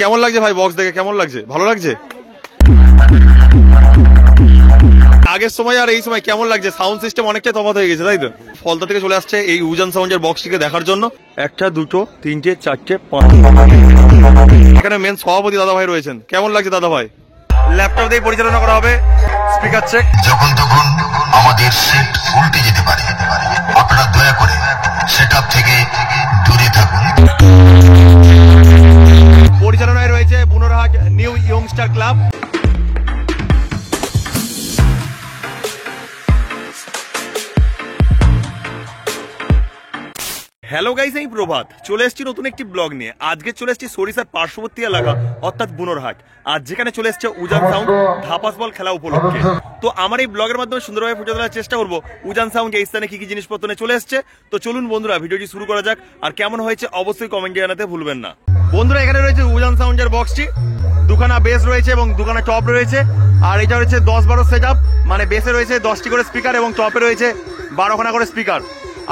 কেমন লাগছে ভাই বক্স দেখে? কেমন লাগছে? ভালো লাগছে? আগের সময় আর এই সময় কেমন লাগছে? সাউন্ড সিস্টেম অনেকটাই তফাৎ হয়ে গেছে, তাই তো? ফলতা থেকে চলে আসছে এই উজান সাউন্ডের বক্সটিকে দেখার জন্য। একটা, দুটো, তিনটে, চারটে, পাঁচ। এখানে মেন সভাপতি দাদা ভাই রয়েছেন। কেমন লাগছে দাদা ভাই? ল্যাপটপ দিয়ে পরিচালনা করা হবে, স্পিকার চেক। যখন তখন আমাদের সেট উল্টে যেতে পারে, আপনারা দয়া করে সেটআপ থেকে দূরে থাকুন। পরিচালনায় রয়েছে Bunorhat new youngster club. Hello guys, এই প্রভাত চলে এসেছি নতুন একটি ব্লগ নিয়ে। আজকে চলে এসেছি সরিষার পার্শ্ববর্তী এলাকা অর্থাৎ বুনোরহাট, আর যেখানে চলে এসেছে উজান সাউন্ড ধাপাস বল খেলা উপলক্ষে। তো আমার এই ব্লগের মাধ্যমে সুন্দরভাবে ফুটে তোলার চেষ্টা করবো উজান সাউন্ড এই স্থানে কি কি জিনিসপত্র নিয়ে চলে এসছে। তো চলুন বন্ধুরা ভিডিওটি শুরু করা যাক, আর কেমন হয়েছে অবশ্যই কমেন্টে জানাতে ভুলবেন না। বন্ধুরা এখানে রয়েছে উজান সাউন্ডের বক্সটি, দুখানা বেস রয়েছে এবং দুখানা টপ রয়েছে। আর এটা রয়েছে 10-12 সেট আপ, মানে বেসে রয়েছে 10টি করে স্পিকার এবং টপে রয়েছে 12খানা করে স্পিকার।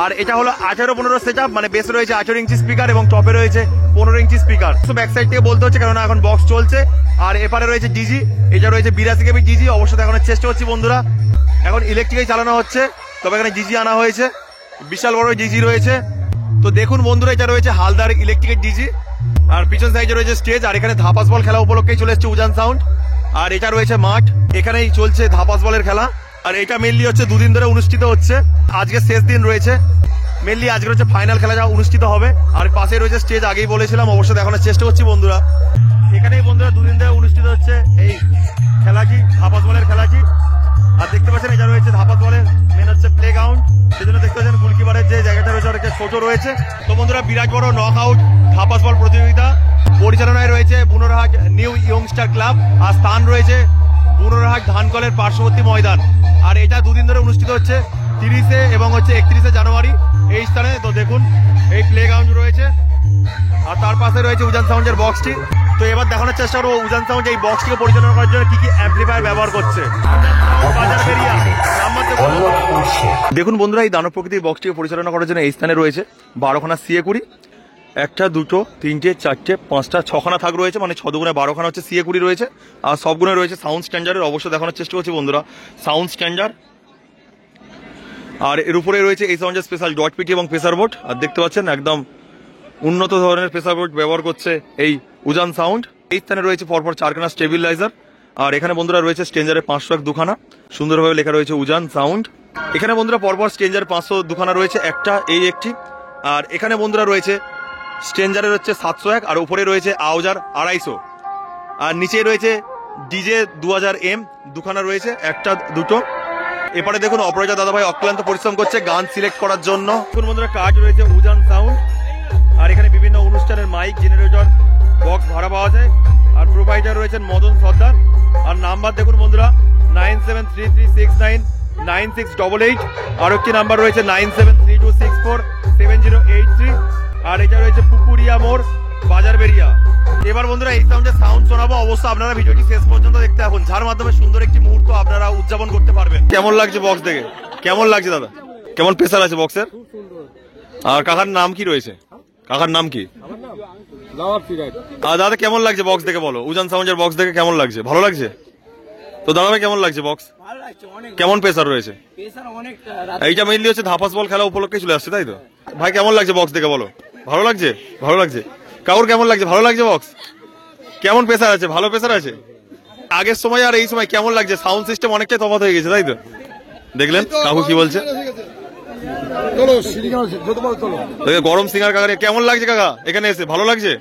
আর এটা হলো 18-15 সেট আপ, মানে বেসে রয়েছে 18 ইঞ্চি স্পিকার এবং টপে রয়েছে 15 ইঞ্চি স্পিকার। তো ব্যাক সাইড থেকে বলতে হচ্ছে কারণ এখন বক্স চলছে। আর এপারে রয়েছে ডিজি, এটা রয়েছে 82 কেবি ডিজি। অবশ্যই দেখানোর চেষ্টা করছি বন্ধুরা, এখন ইলেকট্রিকেই চালানো হচ্ছে, তবে এখানে ডিজি আনা হয়েছে, বিশাল বড় ডিজি রয়েছে। তো দেখুন বন্ধুরা, এটা রয়েছে হালদার ইলেকট্রিকের ডিজি। আর পিছন সাইডে রয়েছে স্টেজ, আর এখানে ধাপাস বল খেলা উপলক্ষেই চলে এসেছে উজান সাউন্ড। আর এটা রয়েছে মাঠ, এখানেই চলছে ধাপাস বলের খেলা। আর এটা মেনলি হচ্ছে দুদিন ধরে অনুষ্ঠিত হচ্ছে, আজকে শেষ দিন রয়েছে। মেনলি আজকে হচ্ছে ফাইনাল খেলা যা অনুষ্ঠিত হবে। আর পাশে রয়েছে স্টেজ, আগেই বলেছিলাম, অবশ্যই দেখানোর চেষ্টা করছি বন্ধুরা। এখানেই বন্ধুরা দুদিন ধরে অনুষ্ঠিত হচ্ছে এই খেলাটি, ধাপাস বলের খেলাটি। আর দেখতে পাচ্ছেন এটা রয়েছে ধাপাস বলের মেন হচ্ছে প্লে গ্রাউন্ড, সেজন্য দেখতে পাচ্ছেন গোলকিপারের যে জায়গাটা রয়েছে অনেকটা ছোট রয়েছে। তো বন্ধুরা বিরাট বড় নক আউট ধাপাস বল প্রতিযোগিতা, পরিচালনায় রয়েছে বুনোরহাট নিউ ইয়ংস্টার ক্লাব। আর স্থান রয়েছে বুনোরহাট ধানকলের পার্শ্ববর্তী ময়দান। আর এটা দুদিন ধরে অনুষ্ঠিত হচ্ছে, 30 এবং 31 জানুয়ারি এই স্থানে। তো দেখুন এই প্লে গ্রাউন্ড রয়েছে, আর তার পাশে রয়েছে উজান সাউন্ডের বক্সটি। তো এবার দেখানোর চেষ্টা করবো উজান সাউন্ড এই বক্সটিকে পরিচালনা করার জন্য কি কি অ্যাম্পলিফায়ার ব্যবহার করছে। দেখুন বন্ধুরা, এই দানব প্রকৃতির বক্সটিকে পরিচালনা করার জন্য এই স্থানে রয়েছে 12খানা সিএ কুড়ি। একটা, দুটো, তিনটে, চারটে, পাঁচটা, 6খানা থাক রয়েছে, মানে 6 দুগুণে 12খানা হচ্ছে সিএ কুড়ি রয়েছে। আর সবগুলো রয়েছে সাউন্ড স্ট্যান্ডার্ডের, অবশ্যই দেখানোর চেষ্টা করছি বন্ধুরা সাউন্ড স্ট্যান্ডার্ড। আর এর উপরে রয়েছে এই সাউন্ডের স্পেশাল ডট পিটি এবং প্রেসার বোর্ড। আর দেখতে পাচ্ছেন একদম উন্নত ধরনের প্রেসার বোর্ড ব্যবহার করছে এই উজান সাউন্ড। এই স্থানে রয়েছে পরপর 4খানা স্টেবিলাইজার। আর এখানে বন্ধুরা রয়েছে স্ট্রেঞ্জারের 501 দুখানা, সুন্দরভাবে লেখা রয়েছে উজান সাউন্ড। এখানে বন্ধুরা পরপর স্ট্রেঞ্জার 500 দুখানা রয়েছে, একটা এই একটি। আর এখানে বন্ধুরা রয়েছে স্ট্রেঞ্জারের হচ্ছে 701, আর উপরে রয়েছে আউজার 250। আর নিচে রয়েছে ডিজে 2000M দুখানা রয়েছে, একটা, দুটো। এপারে দেখুন অপরাজা দাদা ভাই অক্লান্ত পরিশ্রম করছে গান সিলেক্ট করার জন্য। বন্ধুরা কাজ রয়েছে উজান সাউন্ড। আর এখানে বিভিন্ন অনুষ্ঠানের মাইক, জেনারেটর, বক্স ভাড়া পাওয়া যায়। আর প্রোভাইডার রয়েছেন মদন সর্দার। আর নাম্বার দেখুন বন্ধুরা 9733699688। আর একটি নাম্বার রয়েছে 9732647083। আর এটা রয়েছে পুকুরিয়া মোড়, বাজার বেরিয়া। এবার বন্ধুরা এই সাউন্ডের সাউন্ড শোনাবো, অবশ্যই আপনারা ভিডিওটি শেষ পর্যন্ত দেখতে থাকুন, যার মাধ্যমে সুন্দর একটি মুহূর্ত আপনারা উদযাপন করতে পারবেন। কেমন লাগছে বক্স দেখে? কেমন লাগছে দাদা? কেমন প্রেসার আছে বক্সের? আর কাকার নাম কি রয়েছে? কাকার নাম কি? আর দাদা কেমন লাগছে বক্স দেখে বলো? উজান সাউন্ডের বক্স দেখে কেমন লাগছে? ভালো লাগছে? তো দাদা ভাই কেমন লাগছে বক্স? কেমন প্রেসার রয়েছে? এইটা মেইনলি হচ্ছে ধাপাস বল খেলা উপলক্ষে চলে আসছে, তাই তো? ভাই কেমন লাগছে বক্স দেখে বলো? ভালো লাগছে? ভালো লাগছে। কাকুর কেমন লাগছে? ভালো লাগছে বক্স? কেমন প্রেসার আছে? ভালো প্রেসার আছে? আগের সময় আর এই সময় কেমন লাগছে? সাউন্ড সিস্টেম অনেকটাই তফাৎ হয়ে গেছে, তাই তো? দেখলেন কাকু কি বলছে? গরম সিঙ্গার কাকা কেমন লাগছে কাকা এখানে এসে? ভালো লাগছে?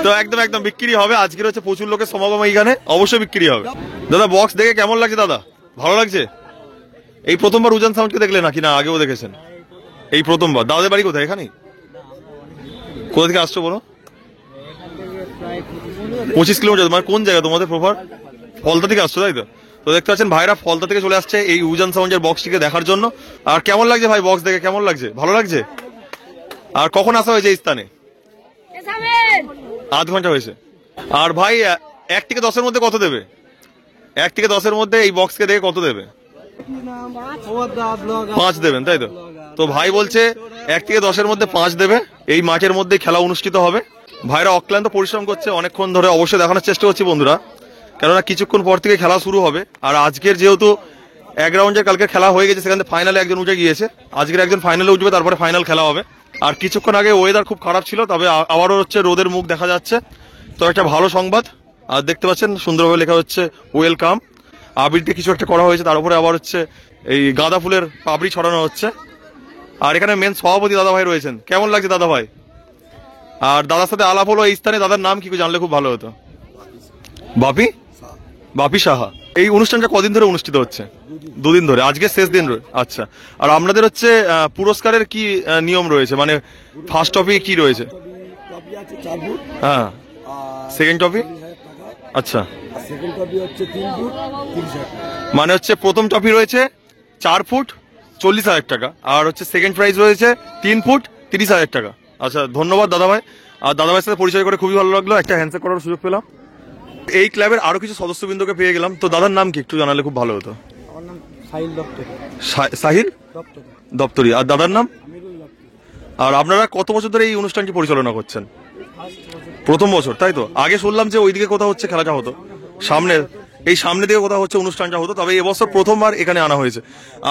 তো একদম একদম বিক্রি হবে, আজকের হচ্ছে প্রচুর লোকের সমাগম এখানে, অবশ্যই বিক্রি হবে। দাদা বক্স দেখে কেমন লাগছে? দাদা ভালো লাগছে? এই প্রথমবার উজান সাউন্ডকে দেখলে নাকি না আগেও দেখেছেন? এই প্রথমবার। দাদাদের বাড়ি কোথায়? এখানেই? কোথা থেকে আসছো বলো? 25 কিলোমিটার। মানে কোন জায়গা তোমাদের প্রপার? ফলতা থেকে আসছো, তাই তো? তো দেখতে পাচ্ছেন ভাইরা ফলতা থেকে চলে আসছে এই উজান সাউন্ডের বক্সটিকে দেখার জন্য। আর কেমন লাগছে ভাই বক্স দেখে? কেমন লাগছে? ভালো লাগছে? আর কখন আসা হয়েছে এই স্থানে? আধ ঘন্টা হয়েছে। আর ভাই 1 থেকে 10-এর মধ্যে কত দেবে? 1 থেকে 10-এর মধ্যে এই বক্সকে দেখে কত দেবে? 5 দেবেন, তাই তো? তো ভাই বলছে 1 থেকে 10-এর মধ্যে 5 দেবে। এই মাঠের মধ্যে খেলা অনুষ্ঠিত হবে। ভাইরা অক্লান্ত পরিশ্রম করছে অনেকক্ষণ ধরে, অবশ্যই দেখানোর চেষ্টা করছি বন্ধুরা, কেননা কিছুক্ষণ পর থেকে খেলা শুরু হবে। আর আজকের যেহেতু 1 রাউন্ডের কালকে খেলা হয়ে গেছে, সেখানে ফাইনালে একজন উঠে গিয়েছে, আজকের একজন ফাইনালে উঠবে, তারপরে ফাইনাল খেলা হবে। আর কিছুক্ষণ আগে ওয়েদার খুব খারাপ ছিল, তবে আবারও হচ্ছে রোদের মুখ দেখা যাচ্ছে, তো একটা ভালো সংবাদ। আর দেখতে পাচ্ছেন সুন্দরভাবে লেখা হচ্ছে ওয়েলকাম, আবিরকে কিছু একটা করা হয়েছে, তার উপরে আবার হচ্ছে এই গাঁদা ফুলের পাপড়ি ছড়ানো হচ্ছে। আর এখানে মেন সভাপতি দাদা ভাই রয়েছেন, কেমন লাগছে দাদা ভাই? আর দাদার সাথে আলাপ হলো এই স্থানে, দাদার নাম কি জানলে খুব ভালো হতো। বাপি সাহা। এই অনুষ্ঠানটা কদিন ধরে অনুষ্ঠিত হচ্ছে? 2 দিন ধরে, আজকে শেষ দিন। আচ্ছা, আর আপনাদের হচ্ছে পুরস্কারের কি নিয়ম রয়েছে, মানে ফার্স্ট ট্রফি কি রয়েছে? হ্যাঁ, সেকেন্ড ট্রফি, আচ্ছা, মানে হচ্ছে প্রথম ট্রফি রয়েছে 4 ফুট 40,000 টাকা, আর হচ্ছে সেকেন্ড প্রাইজ রয়েছে 3 ফুট 30,000 টাকা। আচ্ছা, ধন্যবাদ দাদা ভাই। আর দাদা ভাইয়ের সাথে পরিচয় করে খুবই ভালো লাগলো, একটা হ্যান্ডশেক করার সুযোগ পেলাম। এই ক্লাবের আরো কিছু সদস্যবৃন্দকে পেয়ে গেলাম, তো দাদার নাম কি একটু জানালে খুব ভালো হতো। আমার নাম সাহিল দপ্তরি। সাহিল দপ্তরি। আর দাদার নাম? আর আপনারা কত বছর ধরে এই অনুষ্ঠানটি পরিচালনা করছেন? প্রথম বছর, তাই তো? আগে শুনলাম যে ওইদিকে কোথাও হচ্ছে খেলাটা হতো, সামনে দিকে কোথাও হচ্ছে অনুষ্ঠানটা হতো, তবে এবছর প্রথমবার এখানে আনা হয়েছে।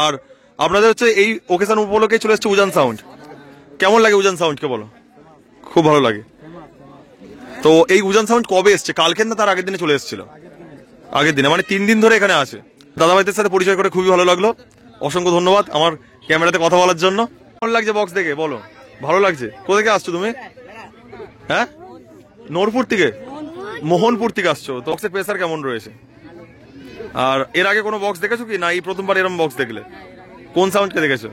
আর আপনাদের হচ্ছে এই ওকেশন উপলক্ষে চলে এসছে উজান সাউন্ড। কেমন লাগে উজান সাউন্ডকে বলো? খুব ভালো লাগে। তো এই উজান সাউন্ড কবে এসছে? কালকে না তার আগের দিনে চলে এসেছিল? আগের দিনে, মানে 3 দিন ধরে এখানে আছে। দাদা ভাইদের সাথে পরিচয় করে খুবই ভালো লাগলো, অসংখ্য ধন্যবাদ আমার ক্যামেরাতে কথা বলার জন্য। কেমন লাগছে বক্স দেখে বলো? ভালো লাগছে। কোথা থেকে আসছো তুমি? হ্যাঁ, নোরপুর থেকে, মোহনপুর থেকে আসছো। তো বক্সের প্রেসার কেমন রয়েছে? আর এর আগে কোনো বক্স দেখেছো কি না এই প্রথমবার এরকম বক্স দেখলে? কোন সাউন্ডকে দেখেছো?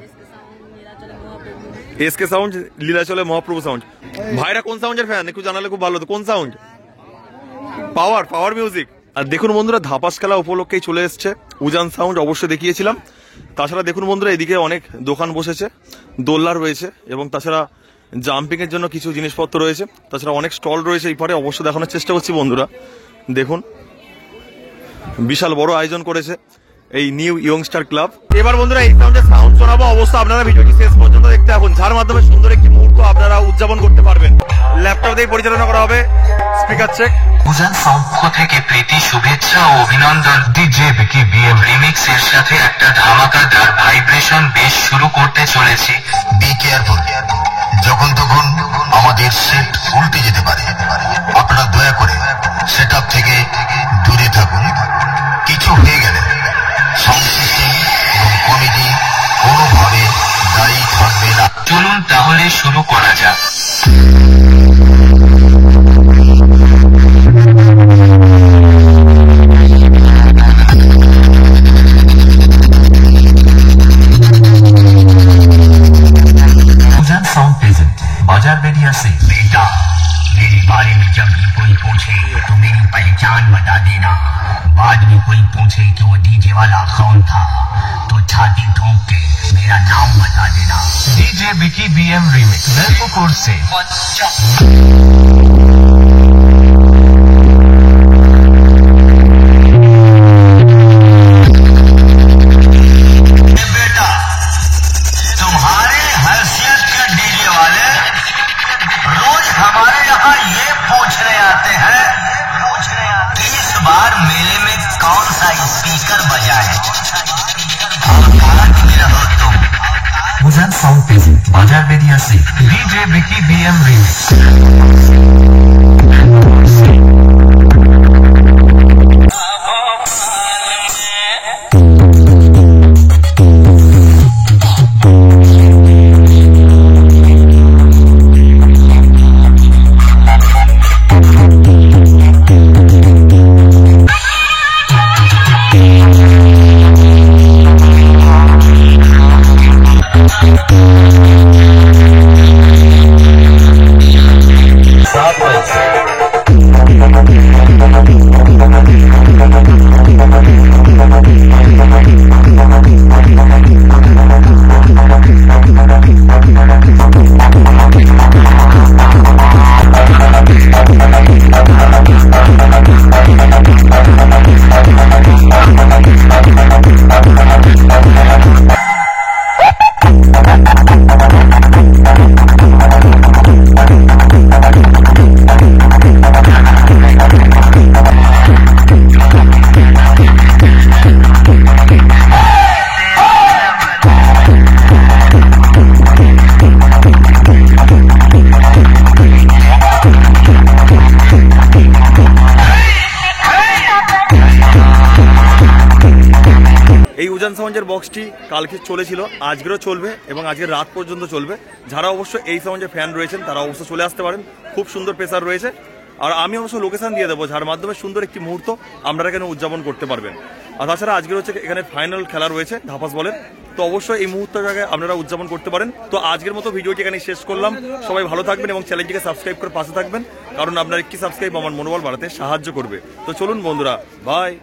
এসকে সাউন্ড, লীলাচলে মহাপ্রভু সাউন্ড। ভাইরা কোন সাউন্ডের ফ্যান একটু জানালে খুব ভালো হতো। কোন সাউন্ড? Power music. আর দেখুন বন্ধুরা, ধাপাস খেলা উপলক্ষেই চলে এসছে উজান সাউন্ড, অবশ্যই দেখিয়েছিলাম। তাছাড়া দেখুন বন্ধুরা, এদিকে অনেক দোকান বসেছে, দোলনা রয়েছে, এবং তাছাড়া জাম্পিং এর জন্য কিছু জিনিসপত্র রয়েছে, তাছাড়া অনেক স্টল রয়েছে এই পারে, অবশ্যই দেখানোর চেষ্টা করছি বন্ধুরা। দেখুন, বিশাল বড় আয়োজন করেছে এই নিউ ইয়ংস্টার ক্লাব। এবার বন্ধুরা এই সাউন্ডের সাউন্ড শোনাবো, অবশ্যই আপনারা ভিডিওটি শেষ পর্যন্ত দেখতে থাকুন, যার মাধ্যমে সুন্দর একটি মুহূর্ত আপনারা উদযাপন করতে পারবেন। ল্যাপটপ দিয়ে পরিচালনা করা হবে, স্পিকার চেক। উজান সাউন্ড থেকে প্রীতি, শুভেচ্ছা ও অভিনন্দন। ডিজে বিকি বিএম রিমিক্স এর সাথে একটা ধামাকাদার ভাইব্রেশন বেশ শুরু করতে চলেছি। বি কেয়ারফুল, যখন তখন আমাদের সেট উল্টে যেতে পারে, আপনারা দয়া করে সেটআপ থেকে দূরে থাকুন। কিছু হয়ে গেলে সাউন্ড সিস্টেম এবং কমিটি কোনোভাবে দায়ী থাকবে না। চলুন তাহলে শুরু করা যাক। बाजार बेरिया से बेटा, मेरे बारे में जब भी कोई पूछे तो मेरी पहचान बता देना। बाद में कोई पूछे कि वो डीजे वाला कौन था तो छाती ठोक के मेरा नाम बता देना। डीजे बिकी बीएम रीमिक्स नरपुर से। बेटा, तुम्हारे हैसियत के डीजे वाले रोज हमारे यहाँ ये पूछने आते हैं कि इस बार मेले में कौन सा स्पीकर बजा है। रहो तुम। उजान साउंड प्रेजेंट बाजार बेरिया से डीजे बिकी बीएम रीमिक्स। সাউন্ডের বক্সটি কালকে চলেছিল, আজকেরও চলবে এবং আজকের রাত পর্যন্ত চলবে। যারা অবশ্য এই সাউন্ডের ফ্যান রয়েছেন তারা অবশ্য চলে আসতে পারেন, খুব সুন্দর প্রেসার রয়েছে। আর আমি অবশ্য লোকেশন দিয়ে দেবো, যার মাধ্যমে সুন্দর একটি মুহূর্ত আপনারা এখানে উদযাপন করতে পারবেন। আর তাছাড়া আজকের হচ্ছে এখানে ফাইনাল খেলা রয়েছে ধাপাস বলের, তো অবশ্যই এই মুহূর্তটাকে আপনারা উদযাপন করতে পারেন। তো আজকের মতো ভিডিওটি এখানে শেষ করলাম। সবাই ভালো থাকবেন এবং চ্যানেলটিকে সাবস্ক্রাইব করে পাশে থাকবেন, কারণ আপনার একটি সাবস্ক্রাইব আমার মনোবল বাড়াতে সাহায্য করবে। তো চলুন বন্ধুরা, বাই।